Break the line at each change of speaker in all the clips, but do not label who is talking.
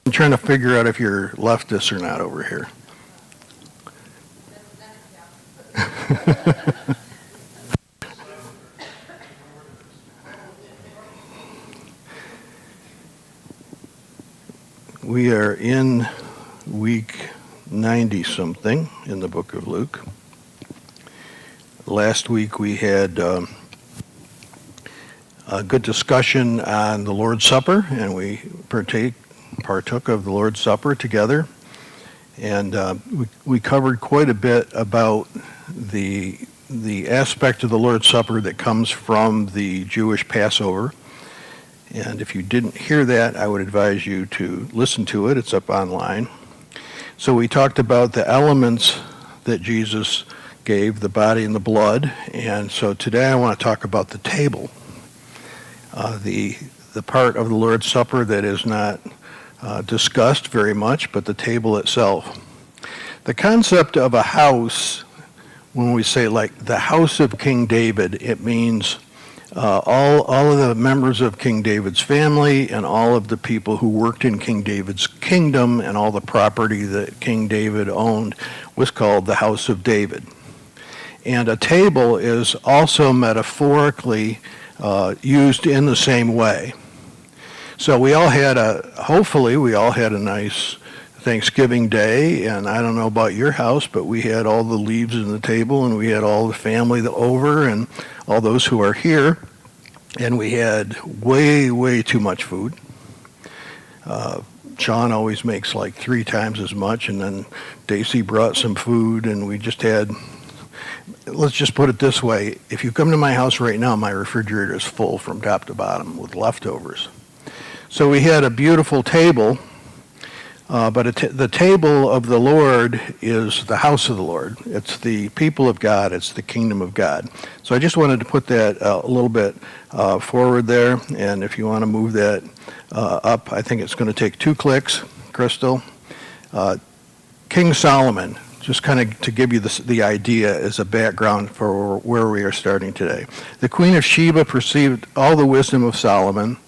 I'm trying to figure out if you're leftist or not over here. We are in week 90-something in the book of Luke. Last week we had a good discussion on the Lord's Supper, and we partook of the Lord's Supper together. And we covered quite a bit about the aspect of the Lord's Supper that comes from the Jewish Passover. And if you didn't hear that, I would advise you to listen to it. It's up online. So we talked about the elements that Jesus gave, the body and the blood. And so today I want to talk about the table, the part of the Lord's Supper that is not discussed very much, but the table itself. The concept of a house, when we say like the house of King David, it means all of the members of King David's family and all of the people who worked in King David's kingdom and all the property that King David owned was called the house of David. And a table is also metaphorically used in the same way. So hopefully we all had a nice Thanksgiving Day, and I don't know about your house, but we had all the leaves in the table, and we had all the family over, and all those who are here, and we had way too much food. Sean always makes like 3 times as much, and then Daisy brought some food, and we just had, let's just put it this way, if you come to my house right now, my refrigerator is full from top to bottom with leftovers. So we had a beautiful table, but the table of the Lord is the house of the Lord. It's the people of God. It's the kingdom of God. So I just wanted to put that a little bit forward there. And if you want to move that up, I think it's going to take 2 clicks, Crystal. King Solomon, just kind of to give you the idea as a background for where we are starting today. The Queen of Sheba perceived all the wisdom of Solomon,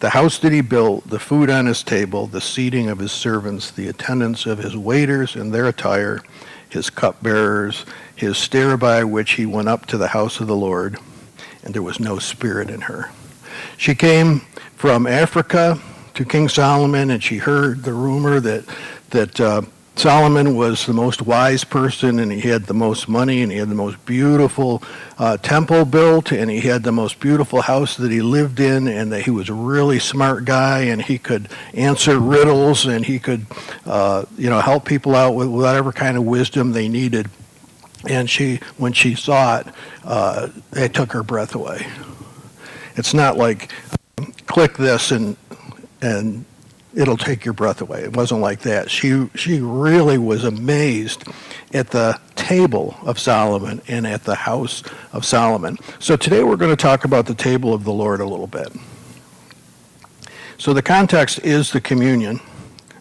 the house that he built, the food on his table, the seating of his servants, the attendance of his waiters and their attire, his cupbearers, his stair by which he went up to the house of the Lord, and there was no spirit in her. She came from Africa to King Solomon, and she heard the rumor that Solomon was the most wise person, and he had the most money, and he had the most beautiful temple built, and he had the most beautiful house that he lived in, and that he was a really smart guy, and he could answer riddles, and he could help people out with whatever kind of wisdom they needed. And when she saw it, it took her breath away. It's not like click this and it'll take your breath away. It wasn't like that. She really was amazed at the table of Solomon and at the house of Solomon. So today we're going to talk about the table of the Lord a little bit. So the context is the communion.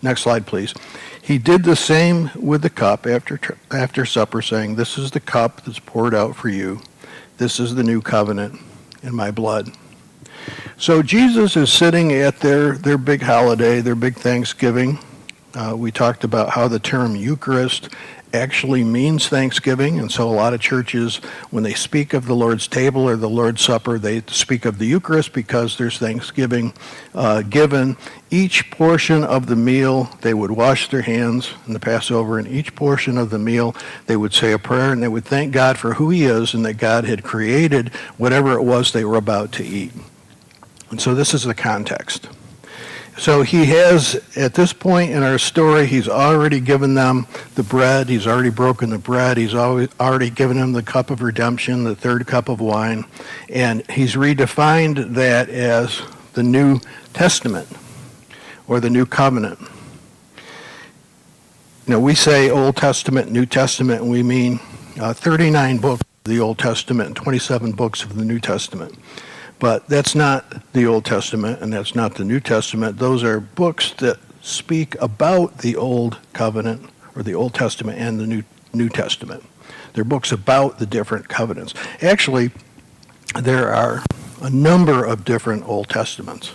Next slide, please. He did the same with the cup after supper, saying, "This is the cup that's poured out for you. This is the new covenant in my blood." So Jesus is sitting at their big holiday, their big Thanksgiving. We talked about how the term Eucharist actually means Thanksgiving, and so a lot of churches, when they speak of the Lord's table or the Lord's Supper, they speak of the Eucharist because there's Thanksgiving given. Each portion of the meal, they would wash their hands in the Passover, and each portion of the meal, they would say a prayer, and they would thank God for who he is and that God had created whatever it was they were about to eat. And so this is the context. So he has, at this point in our story, he's already given them the bread. He's already broken the bread. He's already given them the cup of redemption, the third cup of wine. And he's redefined that as the New Testament or the New Covenant. We say Old Testament, New Testament, and we mean 39 books of the Old Testament and 27 books of the New Testament. But that's not the Old Testament, and that's not the New Testament. Those are books that speak about the Old Covenant, or the Old Testament, and the New Testament. They're books about the different covenants. Actually, there are a number of different Old Testaments.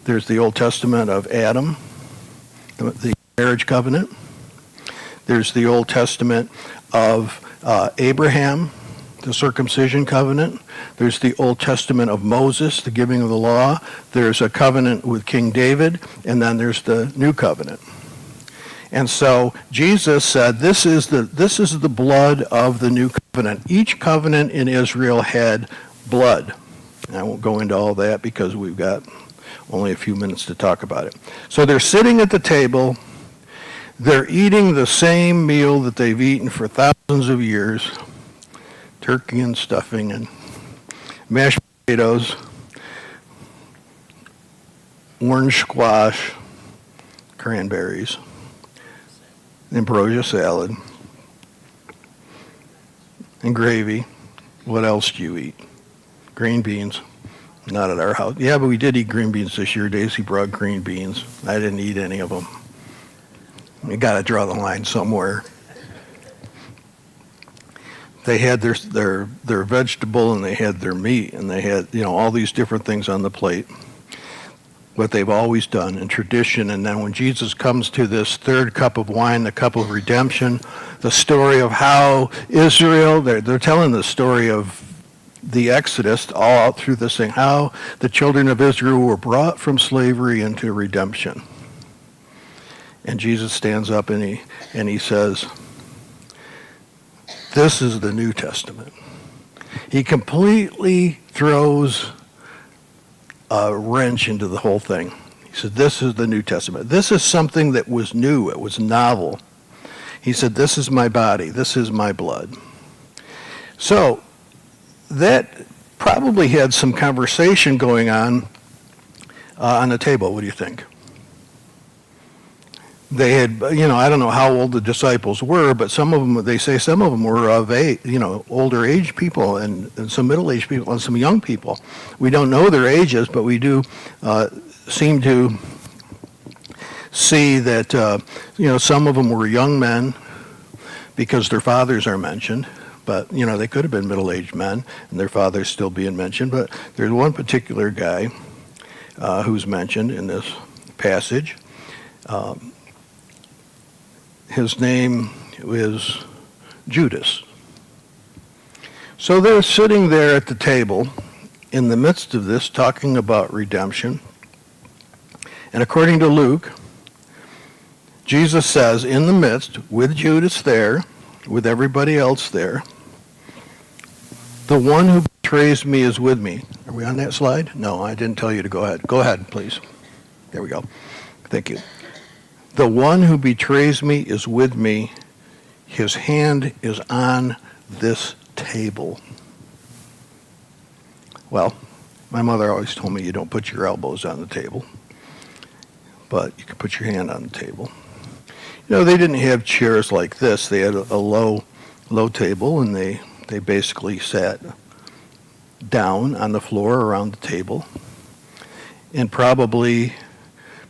There's the Old Testament of Adam, the marriage covenant. There's the Old Testament of Abraham, the circumcision covenant. There's the Old Testament of Moses, the giving of the law. There's a covenant with King David, and then there's the new covenant. And so Jesus said, this is the blood of the new covenant. Each covenant in Israel had blood. I won't go into all that because we've got only a few minutes to talk about it. So they're sitting at the table. They're eating the same meal that they've eaten for thousands of years. Turkey and stuffing and mashed potatoes, orange squash, cranberries, ambrosia salad, and gravy. What else do you eat? Green beans. Not at our house. Yeah, but we did eat green beans this year. Daisy brought green beans. I didn't eat any of them. You got to draw the line somewhere. They had their vegetable and they had their meat and they had, all these different things on the plate. What they've always done in tradition. And then when Jesus comes to this third cup of wine, the cup of redemption, the story of how Israel, they're telling the story of the Exodus all out through this thing, how the children of Israel were brought from slavery into redemption. And Jesus stands up and he says, this is the New Testament. He completely throws a wrench into the whole thing. He said, this is the New Testament. This is something that was new. It was novel. He said, this is my body. This is my blood. So that probably had some conversation going on the table. What do you think? They had, I don't know how old the disciples were, but some of them were of age, older age people and some middle-aged people and some young people. We don't know their ages, but we do seem to see that, some of them were young men because their fathers are mentioned. But, they could have been middle-aged men and their fathers still being mentioned. But there's one particular guy who's mentioned in this passage. His name is Judas. So they're sitting there at the table in the midst of this talking about redemption. And according to Luke, Jesus says in the midst, with Judas there, with everybody else there, the one who betrays me is with me. Are we on that slide? No, I didn't tell you to go ahead. Go ahead, please. There we go. Thank you. The one who betrays me is with me. His hand is on this table. Well, my mother always told me you don't put your elbows on the table, but you can put your hand on the table. They didn't have chairs like this. They had a low table, and they basically sat down on the floor around the table. And probably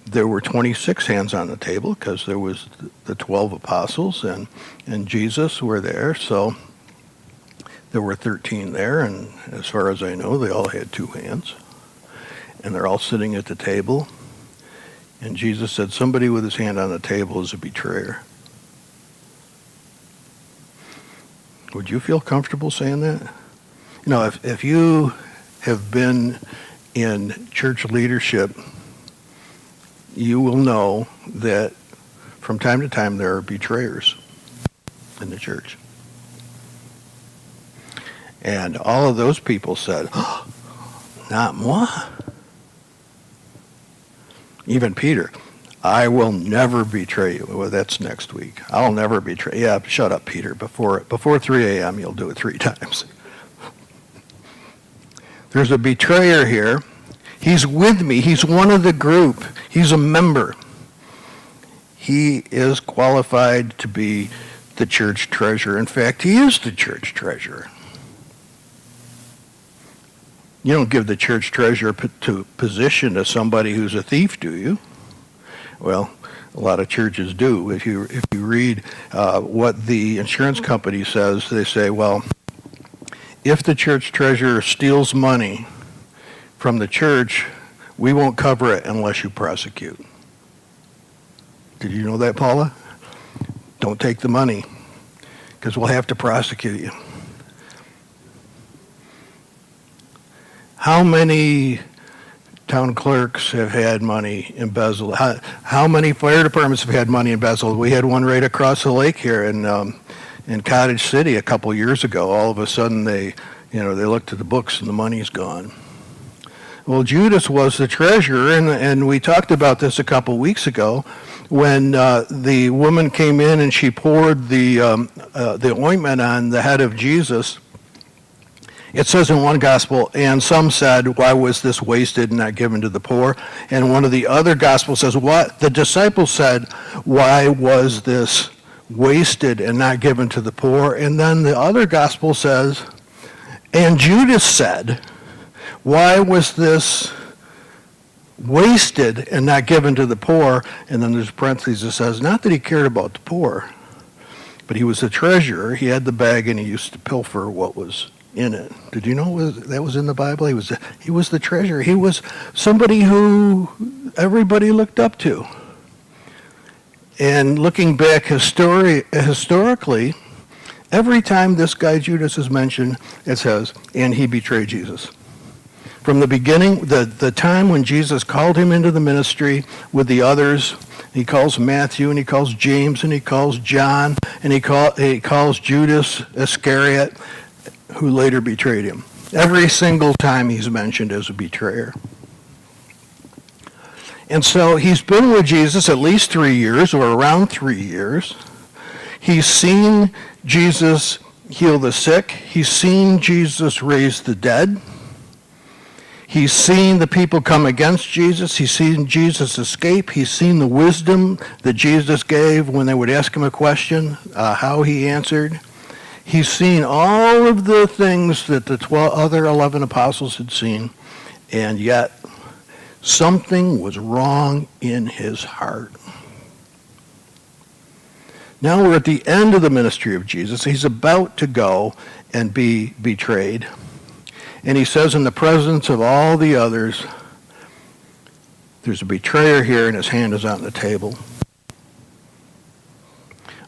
there were 26 hands on the table because there was the 12 apostles and Jesus were there. So there were 13 there, and as far as I know, they all had two hands. And they're all sitting at the table. And Jesus said, somebody with his hand on the table is a betrayer. Would you feel comfortable saying that? If you have been in church leadership, you will know that from time to time there are betrayers in the church. And all of those people said, oh, not moi. Even Peter, I will never betray you. Well, that's next week. I'll never betray. Yeah, shut up, Peter. Before 3 a.m., you'll do it 3 times. There's a betrayer here. He's with me. He's one of the group. He's a member. He is qualified to be the church treasurer. In fact, he is the church treasurer. You don't give the church treasurer position to somebody who's a thief, do you? Well, a lot of churches do. If you read what the insurance company says, they say, well, if the church treasurer steals money from the church, we won't cover it unless you prosecute. Did you know that, Paula? Don't take the money, because we'll have to prosecute you. How many town clerks have had money embezzled? How many fire departments have had money embezzled? We had one right across the lake here in Cottage City a couple years ago. All of a sudden, they looked at the books and the money's gone. Well, Judas was the treasurer, and we talked about this a couple weeks ago when the woman came in and she poured the ointment on the head of Jesus. It says in one gospel, and some said, why was this wasted and not given to the poor? And one of the other gospels says, what? The disciples said, why was this wasted and not given to the poor? And then the other gospel says, and Judas said, why was this wasted and not given to the poor? And then there's parentheses that says, not that he cared about the poor, but he was the treasurer. He had the bag and he used to pilfer what was in it. Did you know that was in the Bible? He was the treasurer. He was somebody who everybody looked up to. And looking back historically, every time this guy Judas is mentioned, it says, and he betrayed Jesus. From the beginning, the time when Jesus called him into the ministry with the others, he calls Matthew and he calls James and he calls John and he calls Judas Iscariot, who later betrayed him. Every single time he's mentioned as a betrayer. And so he's been with Jesus at least 3 years, or around 3 years. He's seen Jesus heal the sick. He's seen Jesus raise the dead. He's seen the people come against Jesus. He's seen Jesus escape. He's seen the wisdom that Jesus gave when they would ask him a question, how he answered. He's seen all of the things that the other 11 apostles had seen, and yet something was wrong in his heart. Now we're at the end of the ministry of Jesus. He's about to go and be betrayed. And he says in the presence of all the others, there's a betrayer here and his hand is on the table.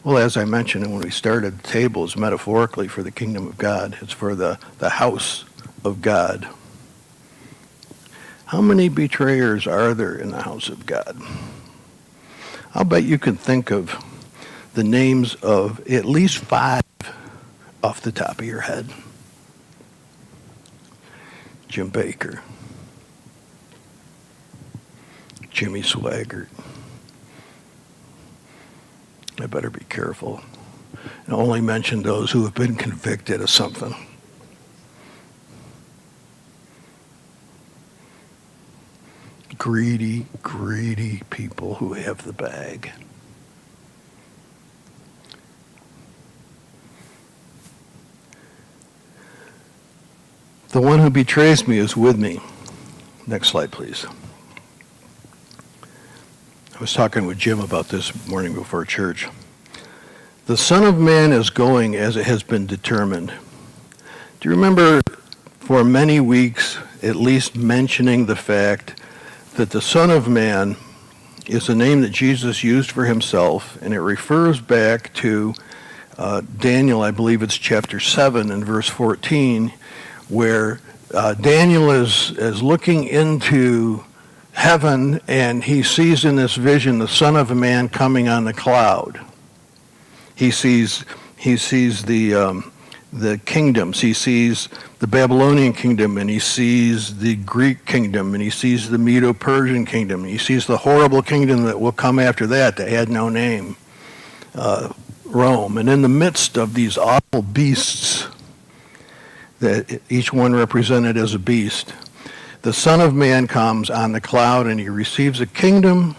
Well, as I mentioned when we started, the table is metaphorically for the kingdom of God. It's for the house of God. How many betrayers are there in the house of God? I'll bet you can think of the names of at least 5 off the top of your head. Jim Baker, Jimmy Swaggart. I better be careful and only mention those who have been convicted of something. Greedy, greedy people who have the bag. The one who betrays me is with me. Next slide, please. I was talking with Jim about this morning before church. The Son of Man is going as it has been determined. Do you remember for many weeks at least mentioning the fact that the Son of Man is a name that Jesus used for himself, and it refers back to Daniel, I believe it's chapter 7 and verse 14, where Daniel is looking into heaven, and he sees in this vision the Son of a Man coming on the cloud. He sees the kingdoms. He sees the Babylonian kingdom, and he sees the Greek kingdom, and he sees the Medo-Persian kingdom. He sees the horrible kingdom that will come after that had no name, Rome. And in the midst of these awful beasts, that each one represented as a beast, the Son of Man comes on the cloud, and he receives a kingdom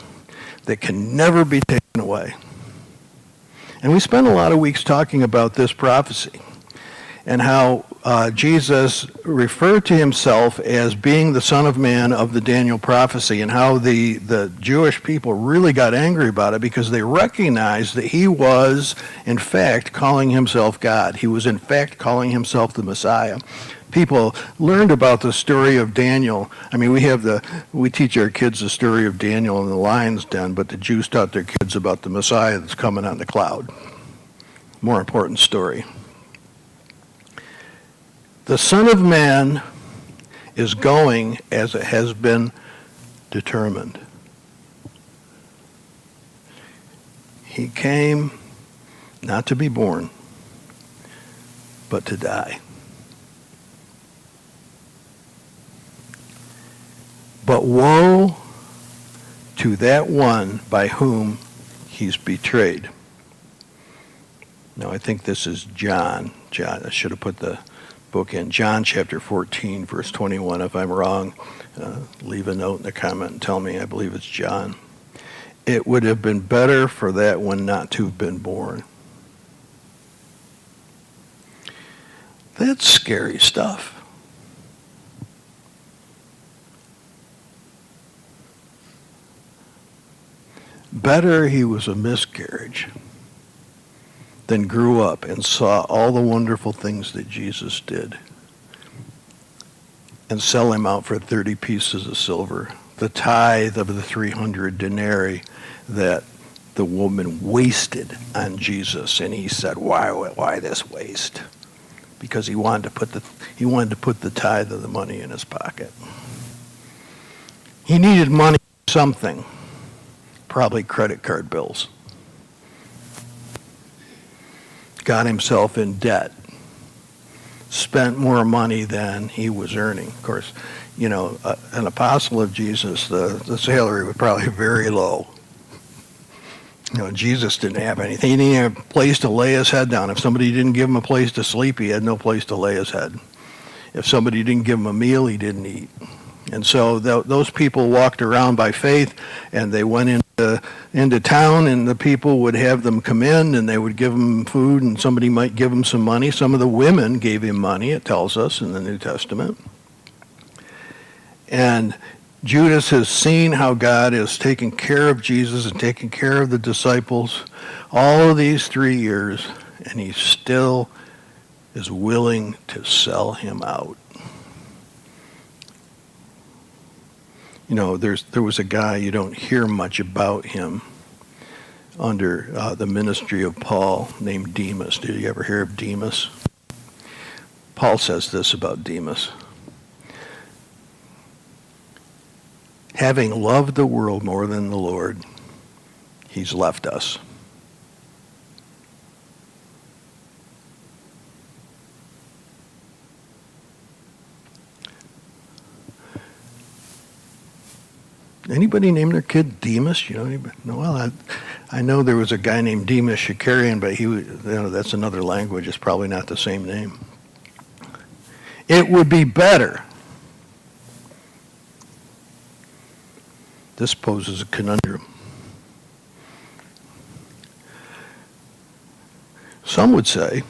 that can never be taken away. And we spent a lot of weeks talking about this prophecy and how Jesus referred to himself as being the Son of Man of the Daniel prophecy, and how the Jewish people really got angry about it because they recognized that he was, in fact, calling himself God. He was, in fact, calling himself the Messiah. people learned about the story of Daniel. I mean, we teach our kids the story of Daniel in the lion's den, but the Jews taught their kids about the Messiah that's coming on the cloud. More important story. The Son of Man is going as it has been determined. He came not to be born, but to die. But woe to that one by whom he's betrayed. Now, I think this is John. I should have put the book in. John chapter 14, verse 21. If I'm wrong, leave a note in the comment and tell me. I believe it's John. It would have been better for that one not to have been born. That's scary stuff. Better he was a miscarriage than grew up and saw all the wonderful things that Jesus did and sell him out for 30 pieces of silver, the tithe of the 300 denarii that the woman wasted on Jesus. And he said, why this waste? Because he wanted to put the tithe of the money in his pocket. He needed money for something, probably credit card bills. Got himself in debt, spent more money than he was earning. Of course, an apostle of Jesus, the salary was probably very low. Jesus didn't have anything. He didn't have a place to lay his head down. If somebody didn't give him a place to sleep, he had no place to lay his head. If somebody didn't give him a meal, he didn't eat. And so those people walked around by faith, and they went into town, and the people would have them come in, and they would give them food, and somebody might give them some money. Some of the women gave him money, it tells us in the New Testament. And Judas has seen how God is taking care of Jesus and taking care of the disciples all of these 3 years, and he still is willing to sell him out. There was a guy, you don't hear much about him under the ministry of Paul, named Demas. Did you ever hear of Demas? Paul says this about Demas. Having loved the world more than the Lord, he's left us. Anybody name their kid Demas? Well, I know there was a guy named Demas Shakarian, but that's another language. It's probably not the same name. It would be better. This poses a conundrum. Some would say,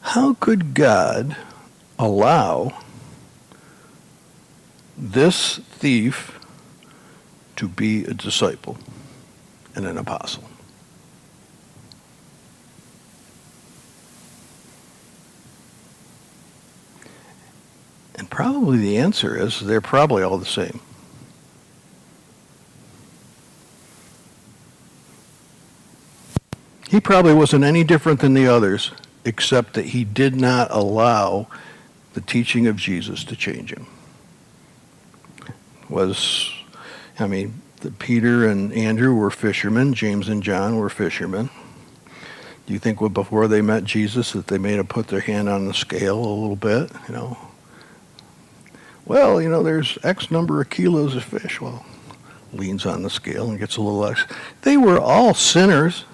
how could God allow this thief to be a disciple and an apostle? And probably the answer is they're probably all the same. He probably wasn't any different than the others, except that he did not allow the teaching of Jesus to change him. Peter and Andrew were fishermen. James and John were fishermen. Do you think before they met Jesus that they may have put their hand on the scale a little bit? Well, there's X number of kilos of fish. Well, leans on the scale and gets a little X. They were all sinners.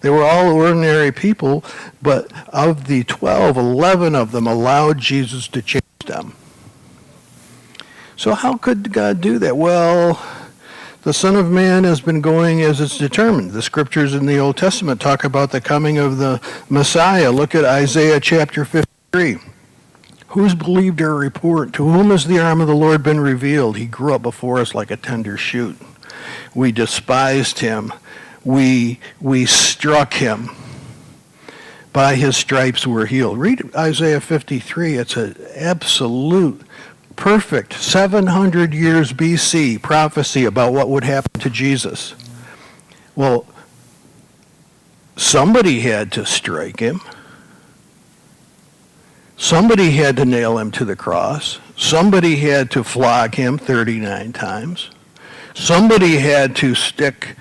They were all ordinary people, but of the 12, 11 of them allowed Jesus to change them. So how could God do that? Well, the Son of Man has been going as it's determined. The scriptures in the Old Testament talk about the coming of the Messiah. Look at Isaiah chapter 53. Who's believed our report? To whom has the arm of the Lord been revealed? He grew up before us like a tender shoot. We despised him. We struck him. By his stripes we're healed. Read Isaiah 53. It's an absolute, perfect 700 years BC prophecy about what would happen to Jesus. Well, somebody had to strike him. Somebody had to nail him to the cross. Somebody had to flog him 39 times. Somebody had to stick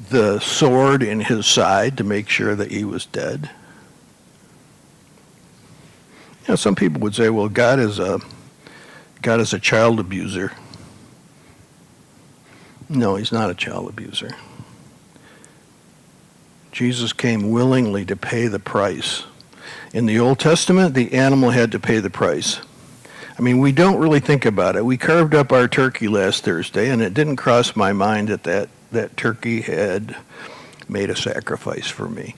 the sword in his side to make sure that he was dead. You know, some people would say, well, God is a child abuser. No, he's not a child abuser. Jesus came willingly to pay the price. In the Old Testament, the animal had to pay the price. I mean, we don't really think about it. We carved up our turkey last Thursday, and it didn't cross my mind that turkey had made a sacrifice for me.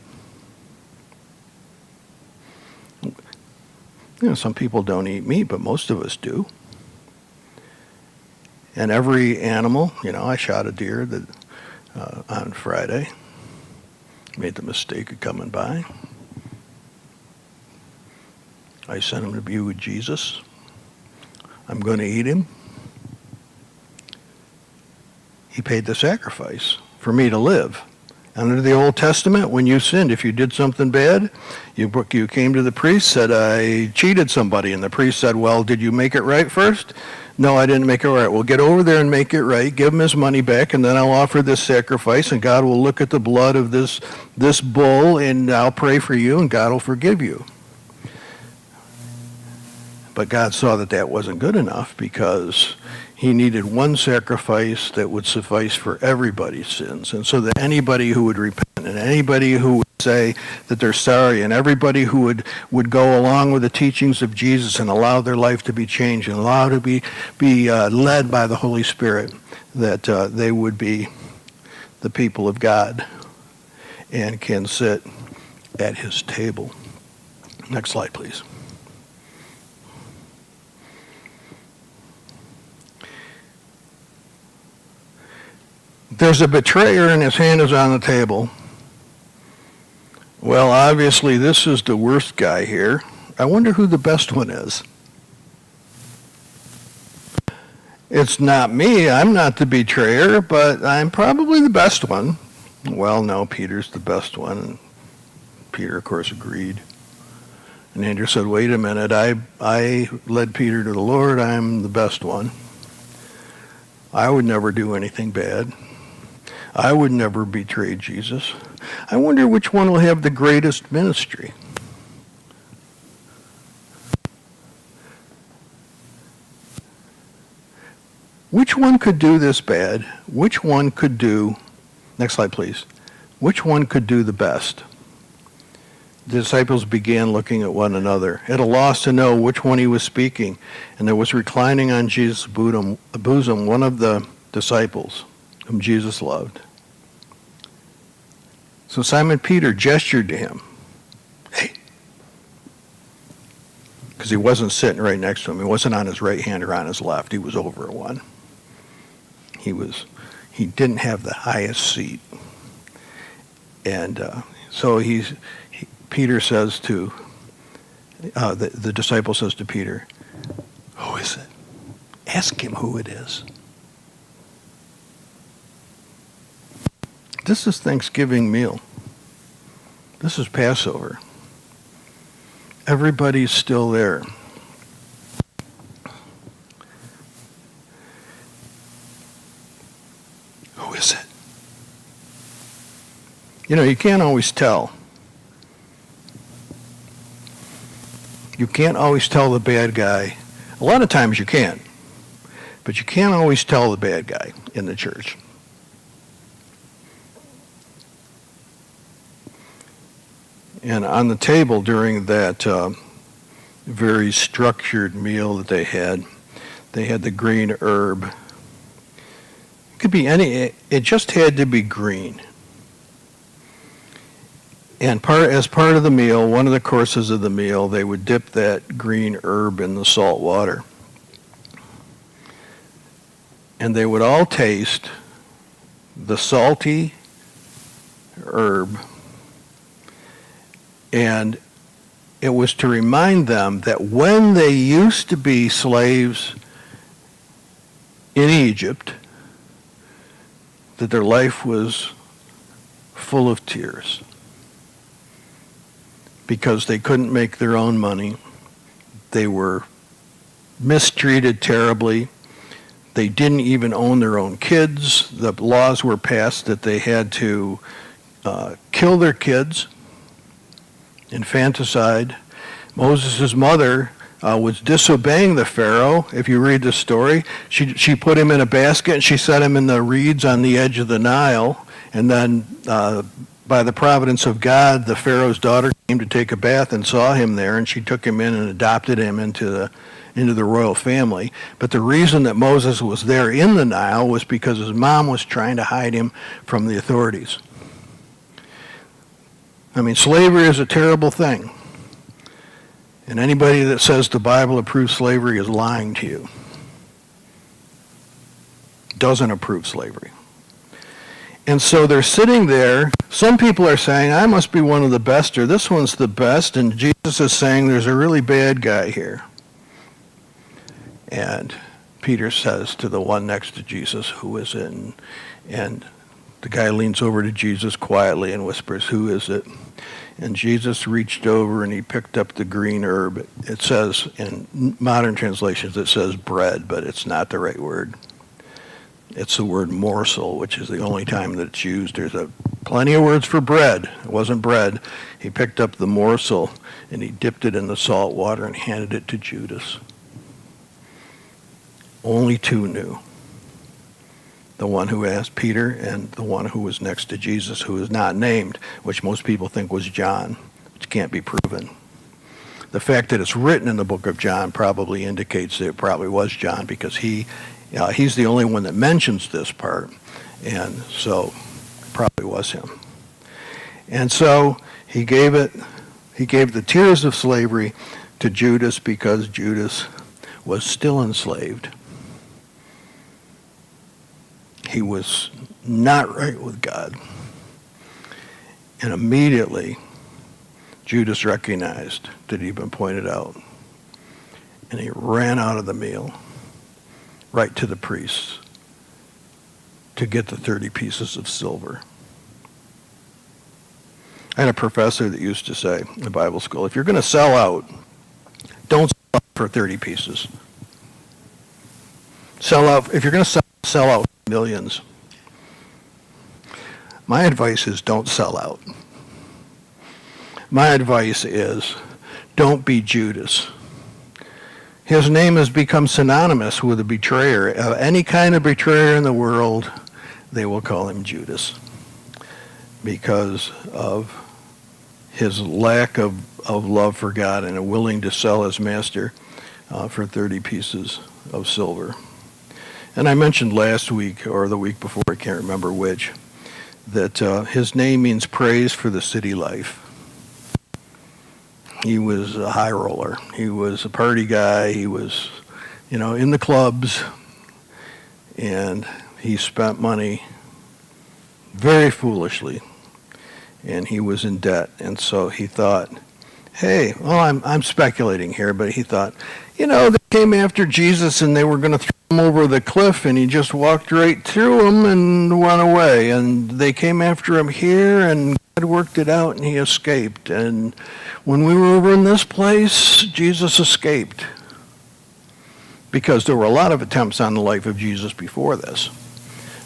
You know, some people don't eat meat, but most of us do. And every animal, you know, I shot a deer on Friday. Made the mistake of coming by. I sent him to be with Jesus. I'm going to eat him. He paid the sacrifice for me to live. Under the Old Testament, when you sinned, if you did something bad, you came to the priest, said, I cheated somebody. And the priest said, well, did you make it right first? No, I didn't make it right. Well, get over there and make it right. Give him his money back, and then I'll offer this sacrifice, and God will look at the blood of this bull, and I'll pray for you, and God will forgive you. But God saw that wasn't good enough, because he needed one sacrifice that would suffice for everybody's sins. And so that anybody who would repent, and anybody who would say that they're sorry, and everybody who would go along with the teachings of Jesus and allow their life to be changed and allow to be led by the Holy Spirit, that they would be the people of God and can sit at his table. Next slide, please. There's a betrayer and his hand is on the table. Well, obviously this is the worst guy here. I wonder who the best one is. It's not me. I'm not the betrayer, but I'm probably the best one. Well, no, Peter's the best one. And Peter, of course, agreed. And Andrew said, wait a minute, I led Peter to the Lord. I'm the best one. I would never do anything bad. I would never betray Jesus. I wonder which one will have the greatest ministry. Which one could do this bad? Which one could do, next slide please, which one could do the best? The disciples began looking at one another, at a loss to know which one he was speaking. And there was reclining on Jesus' bosom one of the disciples whom Jesus loved. So Simon Peter gestured to him. Hey. Because he wasn't sitting right next to him. He wasn't on his right hand or on his left. He was over one. He didn't have the highest seat. And so Peter says to, the disciple says to Peter, who is it? Ask him who it is. This is Thanksgiving meal. This is Passover. Everybody's still there. Who is it? You know, you can't always tell. You can't always tell the bad guy. A lot of times you can. But you can't always tell the bad guy in the church. And on the table during that very structured meal that they had the green herb. It could be it just had to be green. And as part of the meal, one of the courses of the meal, they would dip that green herb in the salt water. And they would all taste the salty herb And it was to remind them that when they used to be slaves in Egypt, that their life was full of tears because they couldn't make their own money. They were mistreated terribly. They didn't even own their own kids. The laws were passed that they had to kill their kids, infanticide. Moses' mother was disobeying the Pharaoh. If you read the story, she put him in a basket and she set him in the reeds on the edge of the Nile. And then by the providence of God, the Pharaoh's daughter came to take a bath and saw him there, and she took him in and adopted him into the royal family. But the reason that Moses was there in the Nile was because his mom was trying to hide him from the authorities. I mean, slavery is a terrible thing. And anybody that says the Bible approves slavery is lying to you. Doesn't approve slavery. And so they're sitting there. Some people are saying, I must be one of the best, or this one's the best. And Jesus is saying, there's a really bad guy here. And Peter says to the one next to Jesus, who is it? And the guy leans over to Jesus quietly and whispers, who is it? And Jesus reached over and he picked up the green herb. It says, in modern translations, it says bread, but it's not the right word. It's the word morsel, which is the only time that it's used. There's plenty of words for bread. It wasn't bread. He picked up the morsel and he dipped it in the salt water and handed it to Judas. Only two knew. The one who asked Peter and the one who was next to Jesus, who is not named, which most people think was John, which can't be proven. The fact that it's written in the book of John probably indicates that it probably was John, because he's the only one that mentions this part, and so it probably was him. And so he gave the tears of slavery to Judas because Judas was still enslaved. He was not right with God. And immediately, Judas recognized that he'd been pointed out. And he ran out of the meal, right to the priests, to get the 30 pieces of silver. I had a professor that used to say in Bible school, if you're going to sell out, don't sell out for 30 pieces. Sell out, if you're going to sell out millions. My advice is don't sell out. My advice is don't be Judas. His name has become synonymous with a betrayer. Any kind of betrayer in the world, they will call him Judas because of his lack of love for God and willing to sell his master for 30 pieces of silver. And I mentioned last week, or the week before, I can't remember which, that his name means praise for the city life. He was a high roller. He was a party guy. He was, in the clubs. And he spent money very foolishly. And he was in debt. And so he thought, hey, well, I'm speculating here, but he thought, they came after Jesus and they were going to throw him over the cliff, and he just walked right through them and went away. And they came after him here, and God worked it out, and he escaped. And when we were over in this place, Jesus escaped. Because there were a lot of attempts on the life of Jesus before this,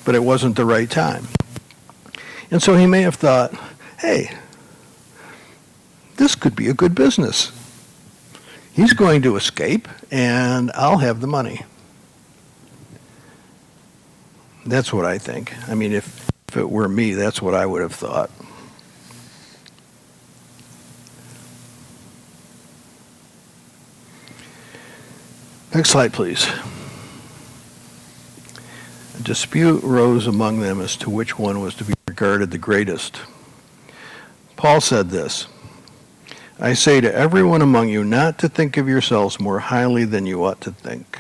but it wasn't the right time. And so he may have thought, hey, this could be a good business. He's going to escape, and I'll have the money. That's what I think. I mean, if it were me, that's what I would have thought. Next slide, please. A dispute arose among them as to which one was to be regarded the greatest. Paul said this, I say to everyone among you not to think of yourselves more highly than you ought to think,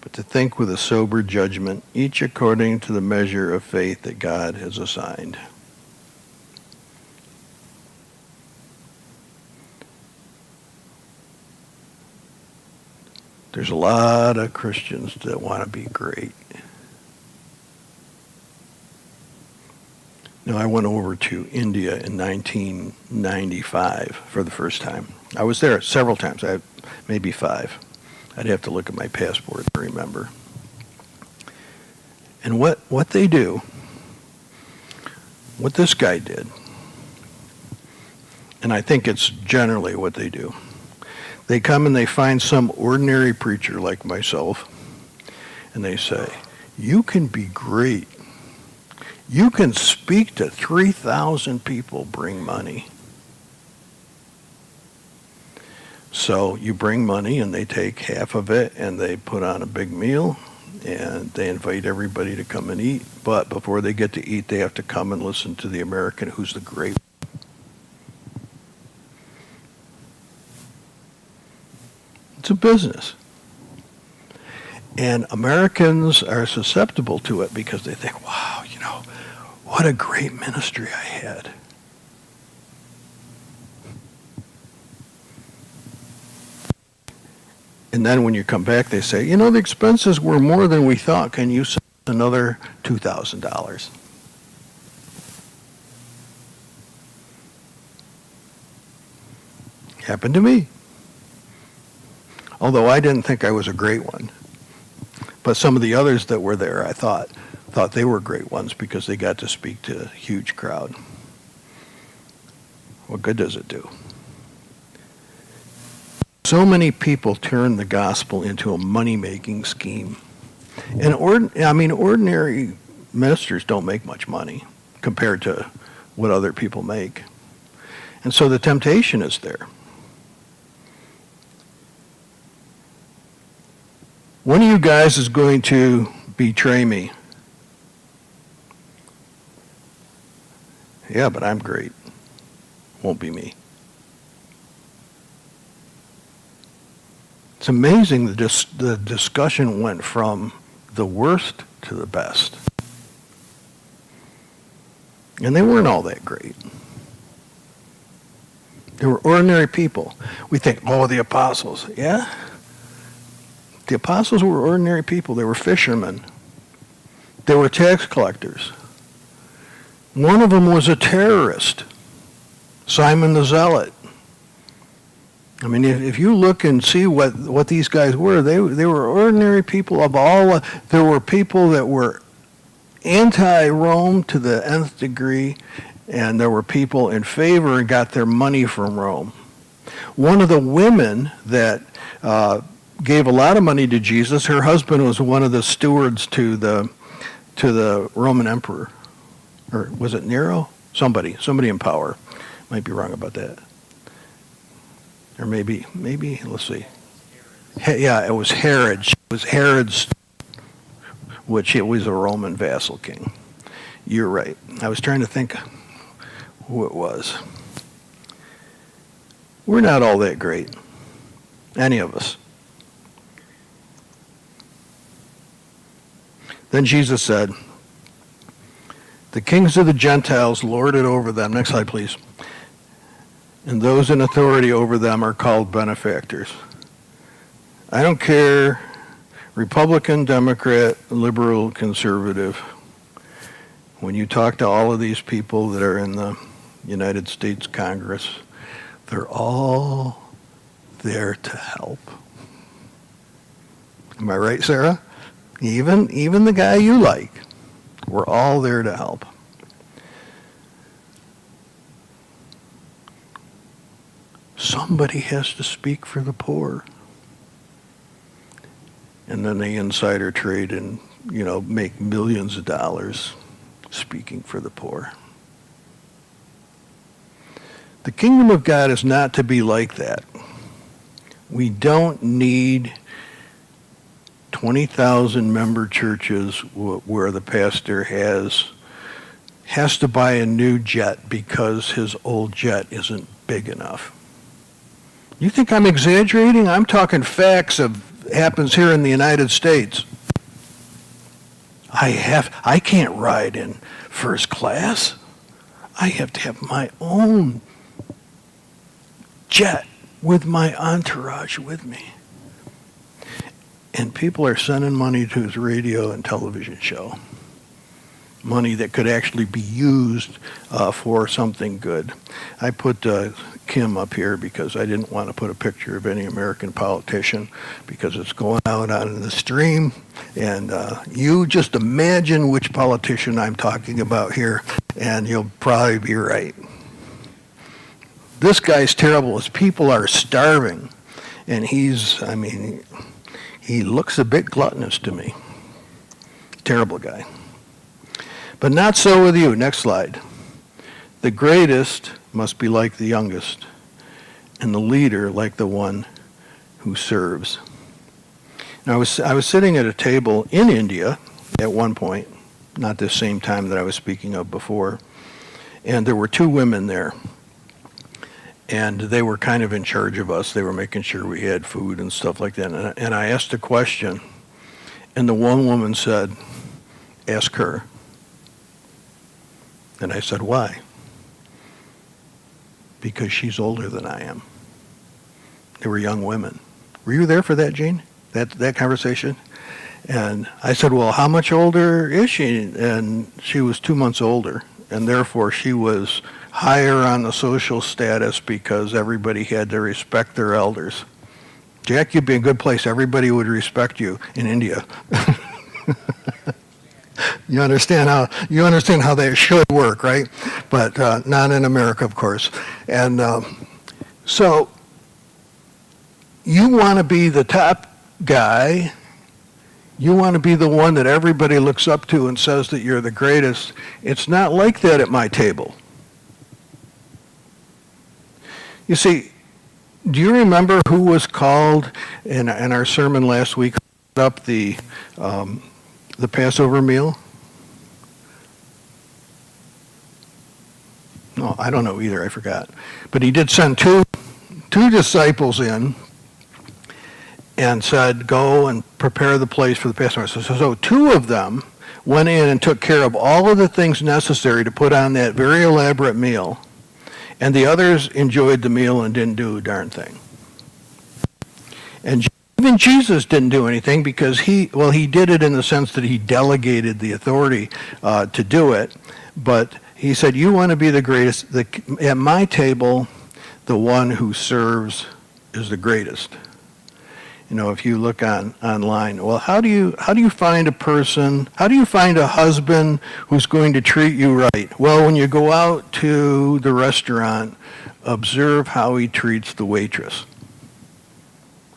but to think with a sober judgment, each according to the measure of faith that God has assigned. There's a lot of Christians that want to be great. Now, I went over to India in 1995 for the first time. I was there several times, maybe 5. I'd have to look at my passport to remember. And what they do, what this guy did, and I think it's generally what they do, they come and they find some ordinary preacher like myself, and they say, you can be great. You can speak to 3,000 people, bring money. So you bring money and they take half of it and they put on a big meal and they invite everybody to come and eat. But before they get to eat, they have to come and listen to the American who's the great. It's a business. And Americans are susceptible to it because they think, wow, what a great ministry I had. And then when you come back, they say, the expenses were more than we thought. Can you send another $2,000? Happened to me. Although I didn't think I was a great one. But some of the others that were there, I thought they were great ones because they got to speak to a huge crowd. What good does it do? So many people turn the gospel into a money-making scheme. And ordinary ministers don't make much money compared to what other people make. And so the temptation is there. One of you guys is going to betray me. Yeah, but I'm great. Won't be me. It's amazing the discussion went from the worst to the best. And they weren't all that great. They were ordinary people. We think, the apostles. Yeah? The apostles were ordinary people. They were fishermen. They were tax collectors. One of them was a terrorist, Simon the Zealot. I mean, if you look and see what these guys were, they were ordinary people of all. There were people that were anti-Rome to the nth degree, and there were people in favor and got their money from Rome. One of the women that gave a lot of money to Jesus, her husband was one of the stewards to the Roman emperor. Or was it Nero? Somebody in power. Might be wrong about that. Or maybe, let's see. Yeah, it was Herod. It was Herod's, which it was a Roman vassal king. You're right. I was trying to think who it was. We're not all that great. Any of us. Then Jesus said, the kings of the Gentiles lord it over them. Next slide, please. And those in authority over them are called benefactors. I don't care, Republican, Democrat, liberal, conservative. When you talk to all of these people that are in the United States Congress, they're all there to help. Am I right, Sarah? Even the guy you like. We're all there to help. Somebody has to speak for the poor. And then the insider trade and, make millions of dollars speaking for the poor. The kingdom of God is not to be like that. We don't need 20,000 member churches where the pastor has to buy a new jet because his old jet isn't big enough. You think I'm exaggerating? I'm talking facts of happens here in the United States. I can't ride in first class. I have to have my own jet with my entourage with me. And people are sending money to his radio and television show. Money that could actually be used for something good. I put Kim up here because I didn't want to put a picture of any American politician because it's going out on the stream. And you just imagine which politician I'm talking about here, and you'll probably be right. This guy's terrible. His people are starving. And he looks a bit gluttonous to me. Terrible guy. But not so with you. Next slide. The greatest must be like the youngest, and the leader like the one who serves. Now, I was sitting at a table in India at one point, not the same time that I was speaking of before, and there were two women there. And they were kind of in charge of us. They were making sure we had food and stuff like that. And I asked a question, and the one woman said, "Ask her." And I said, "Why?" "Because she's older than I am." They were young women. Were you there for that, Gene? That conversation? And I said, "Well, how much older is she?" And she was 2 months older, and therefore she was higher on the social status because everybody had to respect their elders. Jack, you'd be in a good place. Everybody would respect you in India. You understand how that should work, right? But not in America, of course. And so you want to be the top guy. You want to be the one that everybody looks up to and says that you're the greatest. It's not like that at my table. You see, do you remember who was called in our sermon last week up the Passover meal? No, I don't know either. I forgot. But he did send two disciples in and said, "Go and prepare the place for the Passover." So two of them went in and took care of all of the things necessary to put on that very elaborate meal. And the others enjoyed the meal and didn't do a darn thing. And even Jesus didn't do anything because he did it in the sense that he delegated the authority to do it. But he said, "You want to be the greatest. At my table, the one who serves is the greatest." You know, if you look online, well, how do you find a person? How do you find a husband who's going to treat you right? Well, when you go out to the restaurant, observe how he treats the waitress.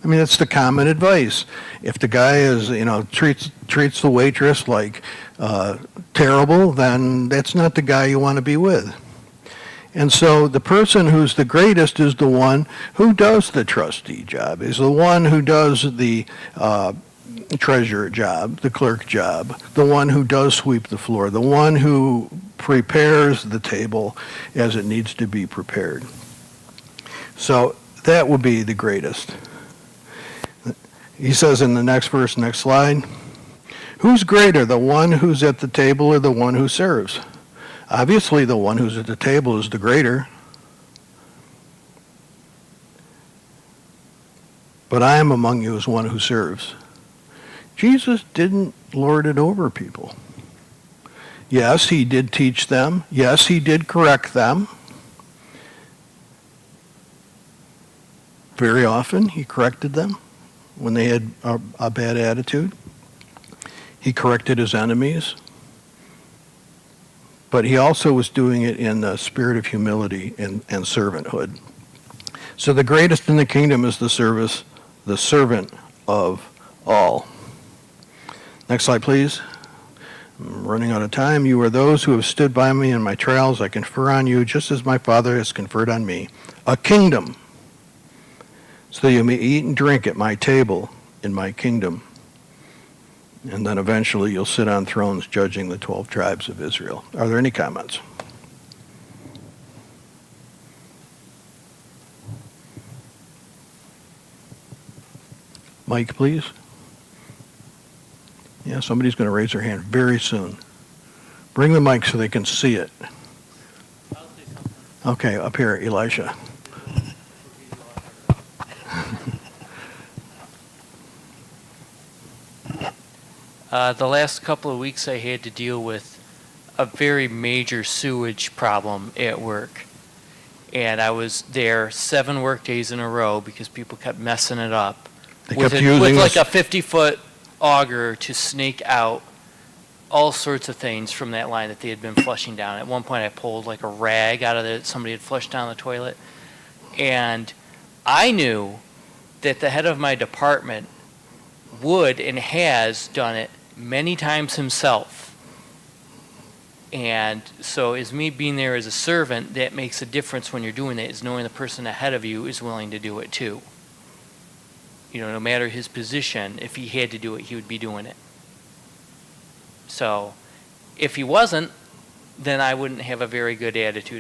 I mean, that's the common advice. If the guy is, treats the waitress like terrible, then that's not the guy you want to be with. And so the person who's the greatest is the one who does the trustee job, is the one who does the treasurer job, the clerk job, the one who does sweep the floor, the one who prepares the table as it needs to be prepared. So that would be the greatest. He says in the next verse, next slide, who's greater, the one who's at the table or the one who serves? Obviously, the one who's at the table is the greater. But I am among you as one who serves. Jesus didn't lord it over people. Yes, he did teach them. Yes, he did correct them. Very often, he corrected them when they had a bad attitude. He corrected his enemies. But he also was doing it in the spirit of humility and servanthood. So the greatest in the kingdom is the servant of all. Next slide, please. I'm running out of time. You are those who have stood by me in my trials. I confer on you, just as my Father has conferred on me, a kingdom, so you may eat and drink at my table in my kingdom. And then eventually you'll sit on thrones judging the 12 tribes of Israel. Are there any comments? Mike, please. Yeah, somebody's going to raise their hand very soon. Bring the mic so they can see it. Okay, up here, Elisha.
The last couple of weeks I had to deal with a very major sewage problem at work. And I was there 7 work days in a row because people kept messing it up.
They
with
kept
it-
using
with like
this-
a 50-foot auger to snake out all sorts of things from that line that they had been flushing down. At one point I pulled like a rag out of it somebody had flushed down the toilet. And I knew that the head of my department would and has done it many times himself. And so as me being there as a servant, that makes a difference when you're doing that, is knowing the person ahead of you is willing to do it too. You know, no matter his position, if he had to do it, he would be doing it. So if he wasn't, then I wouldn't have a very good attitude